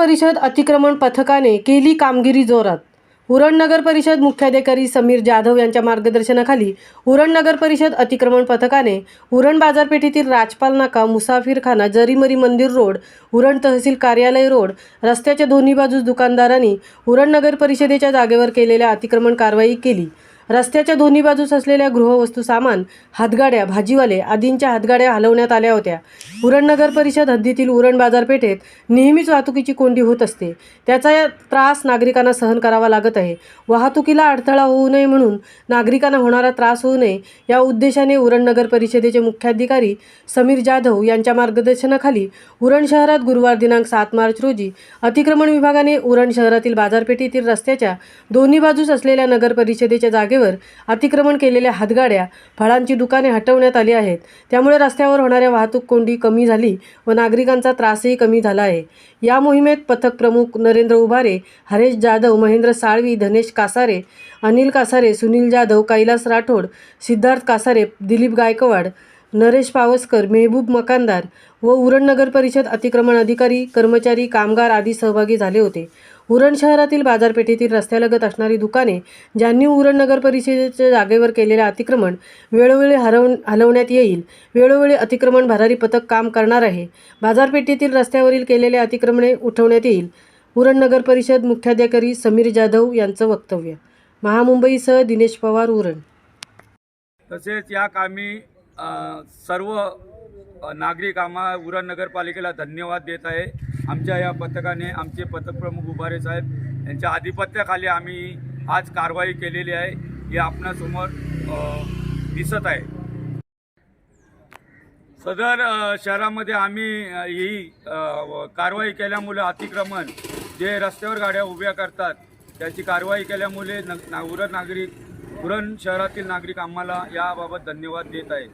परिषद अतिक्रमण पथकाने केली कामगिरी जोरात। उरण नगर परिषद मुख्याधिकारी समीर जाधव यांच्या मार्गदर्शनाखाली उरण नगर परिषद अतिक्रमण पथकाने उरण बाजारपेठेतील राजपाल नाका, मुसाफिरखाना, जरीमरी मंदिर रोड, उरण तहसील कार्यालय रोड रस्त्याच्या दोन्ही बाजूस दुकानदारांनी उरण नगर परिषदेच्या जागेवर केलेल्या अतिक्रमण कारवाई केली। रस्त्याच्या दोन्ही बाजूस असलेल्या गृहवस्तू सामान, हातगाड्या, भाजीवाले आदींच्या हातगाड्या हलवण्यात आल्या होत्या। उरण नगर परिषद हद्दीतील उरण बाजारपेठेत नेहमीच वाहतुकीची कोंडी होत असते, त्याचा त्रास नागरिकांना सहन करावा लागत आहे। वाहतुकीला अडथळा होऊ नये म्हणून नागरिकांना होणारा त्रास होऊ नये या उद्देशाने उरण नगर परिषदेचे मुख्याधिकारी समीर जाधव यांच्या मार्गदर्शनाखाली उरण शहरात गुरुवार दिनांक 7 मार्च रोजी अतिक्रमण विभागाने उरण शहरातील बाजारपेठेतील रस्त्याच्या दोन्ही बाजूस असलेल्या नगर परिषदेच्या जागेवर अतिक्रमण केलेल्या हातगाड्या, फळांची दुकाने हटवण्यात आली आहेत। त्यामुळे रस्त्यावर होणाऱ्या वाहतूक कोंडी कमी झाली व नागरिकांचा त्रासही कमी झाला आहे। या मोहिमेत पथक प्रमुख नरेंद्र उभारे, हरेश जाधव, महेंद्र साळवी, धनेश कासारे, अनिल कासारे, सुनील जाधव, कैलास राठोड, सिद्धार्थ कासारे, दिलीप गायकवाड, नरेश पावसकर, मेहबूब मकानदार व उरण नगर परिषद अतिक्रमण अधिकारी, कर्मचारी, कामगार आदी सहभागी झाले होते। उरण शहरातील बाजारपेठेतील रस्त्यालगत असणारी दुकाने ज्यांनी उरण नगर परिषदेच्या जागेवर केलेले अतिक्रमण वेळोवेळी हलवण्यात येईल। वेळोवेळी अतिक्रमण भरारी पथक काम करणार आहे। बाजारपेठेतील रस्त्यावरील केलेले अतिक्रमणे उठवण्यात येईल। उरण नगर परिषद मुख्याधिकारी समीर जाधव यांचं वक्तव्य। महामुंबईसह दिनेश पवार, उरण। तसेच या कामी सर्व नागरिक उरण नगरपालिकेला धन्यवाद देत आहे। आमच्या या पथकाने आमचे पथक प्रमुख उभारे साहेब यांच्या आधिपत्याखाली आम्ही आज कारवाई केलेली आहे, हे आपणासमोर दिसत आहे। सदर शहरामध्ये आम्ही ही कारवाई केल्यामुळे अतिक्रमण जे रस्त्यावर गाड्या उभ्या करतात त्याची कारवाई केल्यामुळे उरण शहरातील नागरिक आम्हाला याबाबत धन्यवाद देत आहेत।